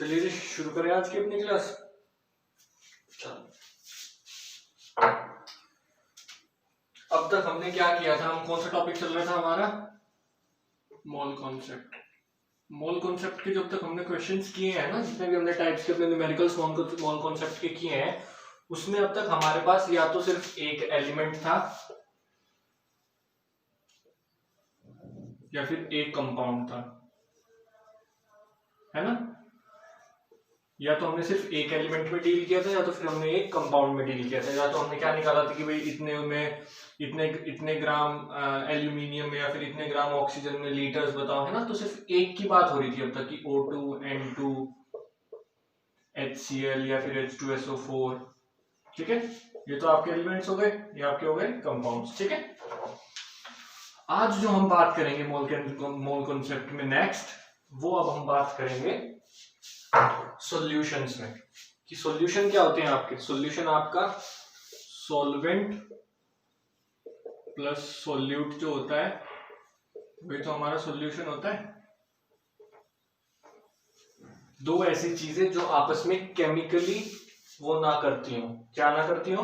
चलिए जी शुरू करें आज की अपनी क्लास। चलो, अब तक हमने क्या किया था, हम कौन सा टॉपिक चल रहा था हमारा, मोल कॉन्सेप्ट। मोल कॉन्सेप्ट के जब तक हमने क्वेश्चंस किए हैं ना, जितने भी हमने टाइप्स के अपने न्यूमेरिकल्स मोल कॉन्सेप्ट के किए हैं, उसमें अब तक हमारे पास या तो सिर्फ एक एलिमेंट था या फिर एक कंपाउंड था, है ना। या तो हमने सिर्फ एक एलिमेंट में डील किया था या तो फिर हमने एक कंपाउंड में डील किया था। या तो हमने क्या निकाला था कि भाई इतने में इतने ग्राम एल्यूमिनियम में या फिर इतने ग्राम ऑक्सीजन में लीटर्स बताओ, है ना। तो सिर्फ एक की बात हो रही थी अब तक कि O2, N2, HCl या फिर H2SO4, ठीक है। ये तो आपके एलिमेंट्स हो गए, ये आपके हो गए कंपाउंड्स, ठीक है। आज जो हम बात करेंगे मोल कॉन्सेप्ट में नेक्स्ट, वो अब हम बात करेंगे सॉल्यूशंस में, कि सॉल्यूशन क्या होते हैं आपके। सॉल्यूशन आपका सॉल्वेंट प्लस सॉल्यूट जो होता है वही तो हमारा सॉल्यूशन होता है। दो ऐसी चीजें जो आपस में केमिकली वो ना करती हो, क्या ना करती हो,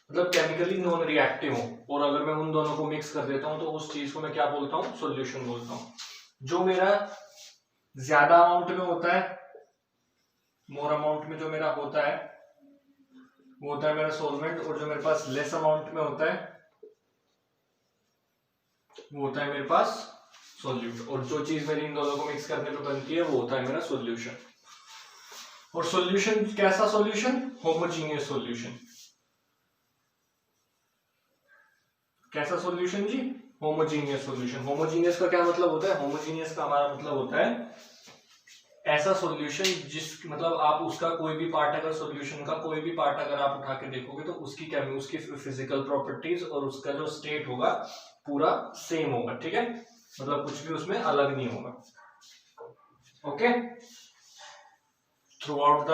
मतलब केमिकली नॉन रिएक्टिव हो, और अगर मैं उन दोनों को मिक्स कर देता हूं तो उस चीज को मैं क्या बोलता हूं, सॉल्यूशन बोलता हूं। जो मेरा ज्यादा अमाउंट में होता है, मोर अमाउंट में जो मेरा होता है वो होता है मेरा सॉल्वेंट, और जो मेरे पास लेस अमाउंट में होता है वो होता है मेरे पास सॉल्यूट। और जो चीज मेरी इन दोनों को मिक्स करने पे बनती है वो होता है मेरा सॉल्यूशन। और सॉल्यूशन कैसा सॉल्यूशन, होमोजीनियस सॉल्यूशन। कैसा सॉल्यूशन जी, होमोजीनियस सॉल्यूशन। होमोजीनियस का क्या मतलब होता है, होमोजीनियस का हमारा मतलब होता है ऐसा सॉल्यूशन जिस मतलब आप उसका कोई भी पार्ट, अगर सॉल्यूशन का कोई भी पार्ट अगर आप उठा के देखोगे तो उसकी फिजिकल प्रॉपर्टीज और उसका जो स्टेट होगा पूरा सेम होगा, ठीक है। मतलब कुछ भी उसमें अलग नहीं होगा, okay. Through out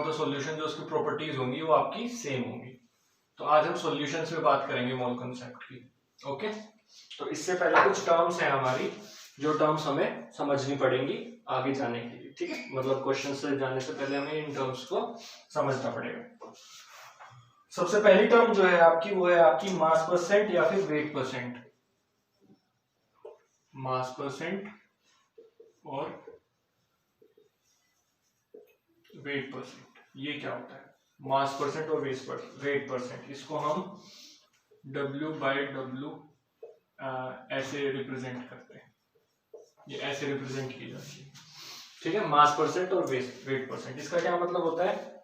the solution जो उसकी प्रॉपर्टीज होंगी वो आपकी सेम होंगी। तो आज हम सॉल्यूशंस में बात करेंगे मोल कॉन्सेप्ट की, ओके। तो इससे पहले कुछ टर्म्स हैं हमारी, जो टर्म्स हमें समझनी पड़ेंगी आगे जाने के लिए, ठीक है। मतलब क्वेश्चन से जाने से पहले हमें इन टर्म्स को समझना पड़ेगा। सबसे पहली टर्म जो है आपकी, वो है आपकी मास परसेंट या फिर वेट परसेंट। मास परसेंट और वेट परसेंट, ये क्या होता है। मास परसेंट और वेट परसेंट, इसको हम W/W ऐसे रिप्रेजेंट करते हैं, ये ऐसे रिप्रेजेंट की जाती है, ठीक है। मास परसेंट और वेट परसेंट, इसका क्या मतलब होता है।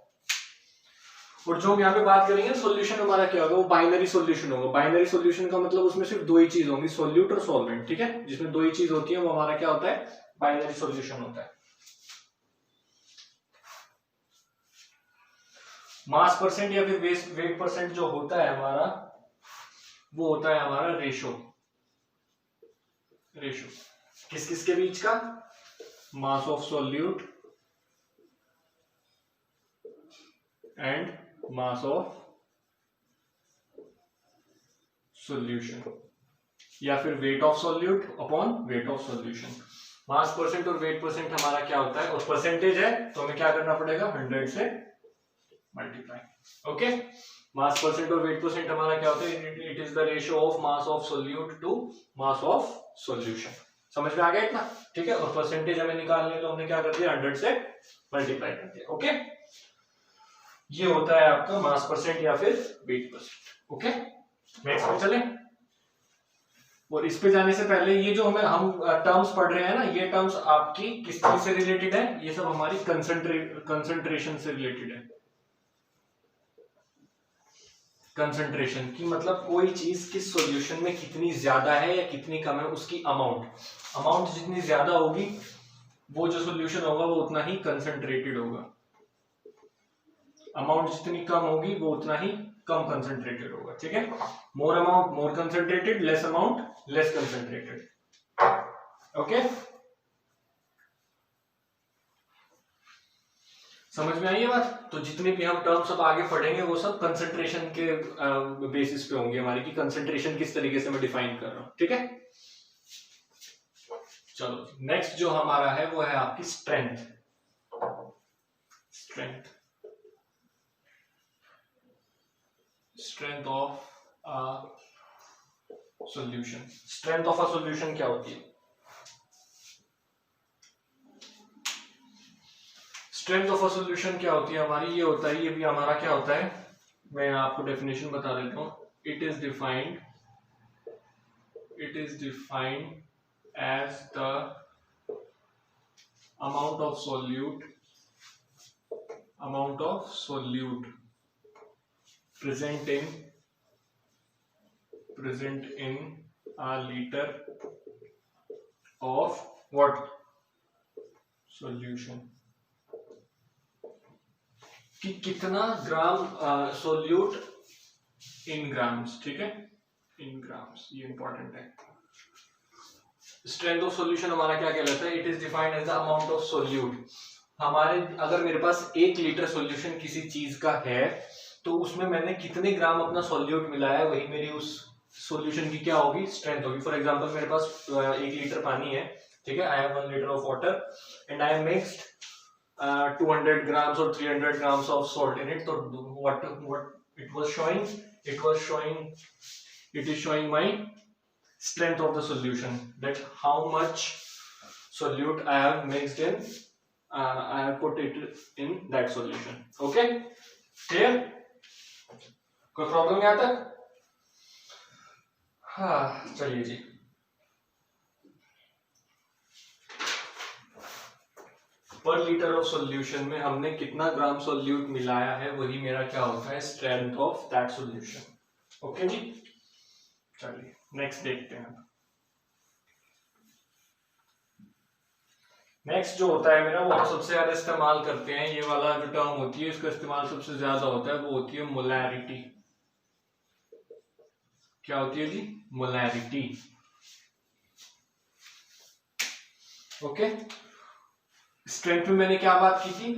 और जो हम यहाँ पे बात करेंगे सॉल्यूशन हमारा क्या होगा, वो बाइनरी सॉल्यूशन होगा। बाइनरी सॉल्यूशन का मतलब उसमें सिर्फ दो ही चीज होंगी, सॉल्यूट और सॉल्वेंट, ठीक है। जिसमें दो ही चीज होती है वो हमारा क्या होता है, बाइनरी सॉल्यूशन होता है। मास परसेंट या फिर वेट परसेंट जो होता है हमारा, वो होता है हमारा रेशो किस किस के बीच का, मास of solute and mass of solution, या फिर weight of solute upon weight of solution. Mass percent और वेट परसेंट हमारा क्या होता है, और परसेंटेज है तो हमें क्या करना पड़ेगा, 100 से मल्टीप्लाई, ओके। मास परसेंट और वेट परसेंट हमारा क्या होता है, it is the ratio of mass of solute to mass of solution. समझ में आ गया इतना, ठीक है। और परसेंटेज हमें निकालनी है तो हमने क्या कर दिया, 100 से मल्टीप्लाई कर दिया, ओके। ये होता है आपका मास परसेंट या फिर वेट परसेंट, ओके। नेक्स्ट पे चले। और इस पे जाने से पहले ये जो हम टर्म्स पढ़ रहे हैं ना, ये टर्म्स आपकी किस चीज से रिलेटेड है, ये सब हमारी कंसंट्रेशन से रिलेटेड है। कंसंट्रेशन की मतलब कोई चीज किस सॉल्यूशन में कितनी ज्यादा है या कितनी कम है, उसकी अमाउंट जितनी ज्यादा होगी वो जो सॉल्यूशन होगा वो उतना ही कंसंट्रेटेड होगा। अमाउंट जितनी कम होगी वो उतना ही कम कंसंट्रेटेड होगा, ठीक है। More amount more concentrated, less amount less concentrated, okay. समझ में आई ये बात। तो जितने भी हम टर्म्स अब आगे पढ़ेंगे वो सब कंसंट्रेशन के बेसिस पे होंगे हमारी, कि कंसंट्रेशन किस तरीके से मैं डिफाइन कर रहा हूं, ठीक है। चलो नेक्स्ट जो हमारा है वो है आपकी strength. Strength of a solution. Strength of a solution क्या होती है? स्ट्रेंथ ऑफ अ सॉल्यूशन क्या होती है हमारी? ये होता है, ये भी हमारा क्या होता है, मैं आपको डेफिनेशन बता देता हूँ। It is defined as the amount of solute present in a liter of what? Solution। कि कितना ग्राम सोल्यूट इन ग्राम्स, ठीक है, इन ग्राम्स, ये इंपॉर्टेंट है। स्ट्रेंथ ऑफ सॉल्यूशन हमारा क्या कहलाता है? It is defined as the amount of solute. हमारे अगर मेरे पास 1 लीटर सॉल्यूशन किसी चीज का है तो उसमें मैंने कितने ग्राम अपना सॉल्यूट मिलाया है, वही मेरी उस सॉल्यूशन की क्या होगी? स्ट्रेंथ होगी। फॉर एग्जांपल मेरे पास 1 लीटर पानी है, ठीक है, I have 1 litre of water and I have mixed 200 grams or 300 grams of salt in it. So what it was showing? It is showing my strength of the solution, that how much solute I have mixed in, I have put it in that solution. Okay, clear? कोई problem यहाँ तक? हाँ, चलिए जी। पर litre of solution में हमने कितना ग्राम solute मिलाया है, वही मेरा क्या होता है? Strength of that solution. Okay जी, चलिए नेक्स्ट देखते हैं। नेक्स्ट जो होता है मेरा, वो हम सबसे ज्यादा इस्तेमाल करते हैं, ये वाला जो टर्म होती है इसका इस्तेमाल सबसे ज्यादा होता है, वो होती है मोलैरिटी। क्या होती है जी? मोलैरिटी। ओके, स्ट्रेंथ में मैंने क्या बात की थी?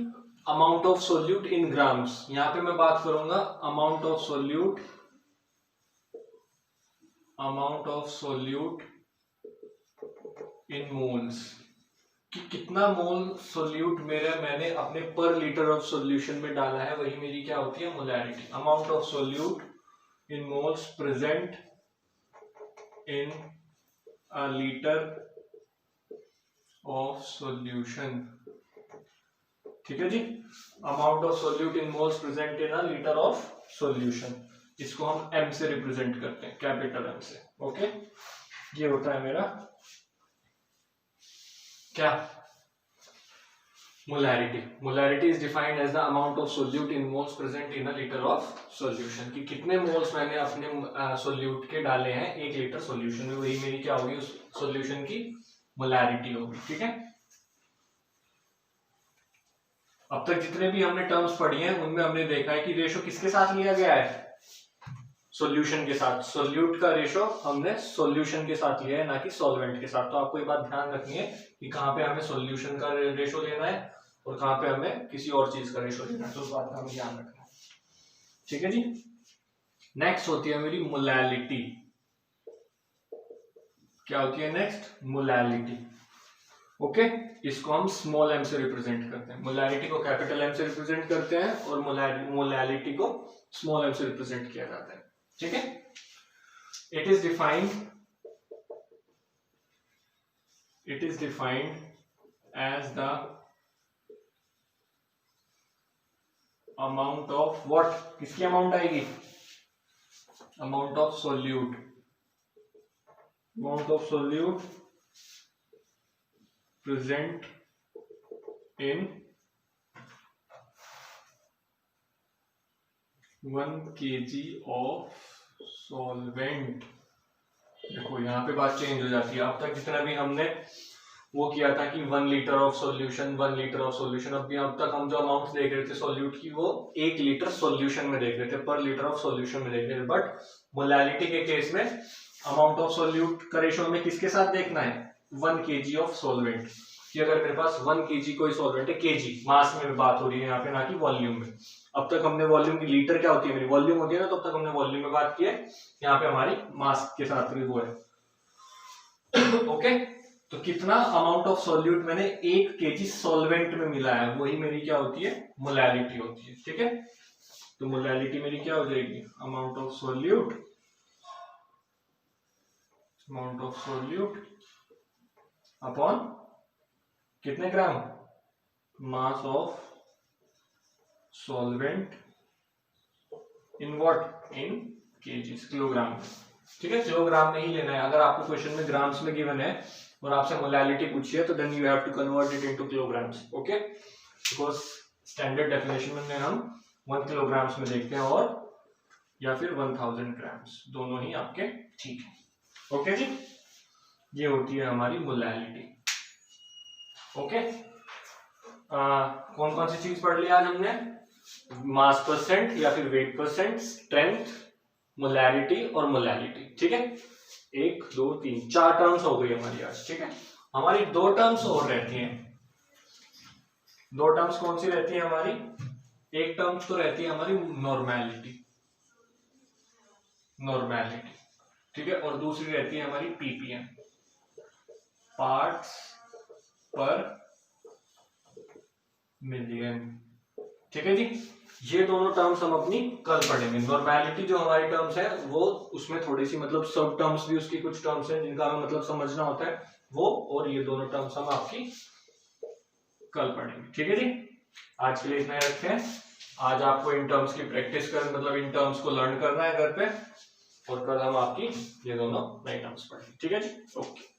Amount of solute in grams. यहां पे मैं बात करूंगा amount of solute in moles, कि कितना मोल सोल्यूट मैंने अपने पर लीटर ऑफ सोल्यूशन में डाला है, वही मेरी क्या होती है? Molarity. Amount of solute in moles present in a litre of solution. ठीक है जी, amount of solute in moles present in a litre of solution, इसको हम एम से रिप्रेजेंट करते हैं, कैपिटल एम से। ओके, ये होता है मेरा क्या? Molarity. Molarity is defined as the amount of solute in moles present in a litre of solution, कि कितने मोल्स मैंने अपने सोल्यूट के डाले हैं 1 लीटर सोल्यूशन में, वही मेरी क्या होगी? उस सोल्यूशन की मोलैरिटी होगी। ठीक है, अब तक जितने भी हमने टर्म्स पढ़ी हैं उनमें हमने देखा है कि रेशो किसके साथ लिया गया है? सॉल्यूशन के साथ। सोल्यूट का रेशो हमने सॉल्यूशन के साथ लिया है, ना कि सॉल्वेंट के साथ। तो आपको ये बात ध्यान रखनी है कि कहाँ पे हमें सॉल्यूशन का रेशो लेना है और कहाँ पे हमें किसी और चीज का रेशो लेना है, तो उस बात का हमें ध्यान रखना है। ठीक है जी, नेक्स्ट होती है मेरी मोलैलिटी। क्या होती है नेक्स्ट? मोलैलिटी। ओके, इसको हम स्मॉल एम से रिप्रेजेंट करते हैं। मोलैरिटी को कैपिटल एम से रिप्रेजेंट करते हैं और मोलैलिटी को स्मॉल एम से रिप्रेजेंट किया जाता है। ठीक है, it is defined as the amount of what? किसकी अमाउंट आएगी? Amount of solute. Amount of solute present in 1 kg of solvent. देखो यहाँ पे बात चेंज हो जाती है। अब तक जितना भी हमने वो किया था कि 1 litre of solution, 1 litre of solution, अब तक हम जो अमाउंट देख रहे थे सॉल्यूट की, वो 1 लीटर सॉल्यूशन में देख रहे थे, पर लीटर ऑफ सॉल्यूशन में देख रहे थे। बट मोलैलिटी के केस में अमाउंट ऑफ सॉल्यूट का रेशो में किसके साथ देखना है? 1 kg ऑफ सॉल्वेंट। कि अगर मेरे पास 1 kg कोई सॉल्वेंट है, केजी मास में बात हो रही है यहाँ पे, ना कि वॉल्यूम में। अब तक हमने वॉल्यूम की, लीटर क्या होती है मेरी? वॉल्यूम होती है ना, तो अब तक हमने वॉल्यूम में बात की है, यहाँ पे हमारी मास के साथ वो है। ओके, तो कितना अमाउंट ऑफ सॉल्यूट मैंने 1 kg सॉल्वेंट में मिला है, वही मेरी क्या होती है, मोलैलिटी होती है। ठीक है, तो मोलैलिटी मेरी क्या हो जाएगी, अमाउंट ऑफ सॉल्यूट अपॉन कितने ग्राम, mass of solvent in what, in kgs, kilogram में। ठीक है, किलोग्राम में ही लेना है। अगर आपको क्वेश्चन में ग्राम्स में गिवन है और आपसे मोलैलिटी पूछी है तो then you have to convert it into kilograms. Okay, because standard definition में हम 1 किलोग्राम्स में देखते हैं और या फिर 1000 ग्राम्स, दोनों ही आपके ठीक है। ओके जी, ये होती है हमारी मोलैलिटी। ओके, कौन कौन सी चीज पढ़ लिया आज हमने, मास परसेंट या फिर वेट परसेंट, स्ट्रेंथ, मोलैरिटी और मोलैलिटी। ठीक है, 1 2 3 4 टर्म्स हो गई हमारी आज। ठीक है, हमारी 2 टर्म्स और रहती हैं। 2 टर्म्स कौन सी रहती है हमारी, एक टर्म्स तो रहती है हमारी नॉर्मेलिटी, ठीक है, और दूसरी रहती है हमारी पीपीएम, पार्ट्स पर मिलियन। ठीक है जी, ये दोनों टर्म्स हम अपनी कल पढ़ेंगे। नॉर्मेलिटी जो हमारी टर्म्स है वो, उसमें थोड़ी सी मतलब सब टर्म्स भी उसकी कुछ टर्म्स हैं जिनका हमें मतलब समझना होता है वो, और ये दोनों टर्म्स हम आपकी कल पढ़ेंगे। ठीक है जी, आज के लिए इतना ही रखते हैं। आज आपको इन टर्म्स की प्रैक्टिस कर, मतलब इन टर्म्स को लर्न करना है घर पे, और कल हम आपकी ये दोनों नई टर्म्स पढ़ेंगे। ठीक है जी, ओके।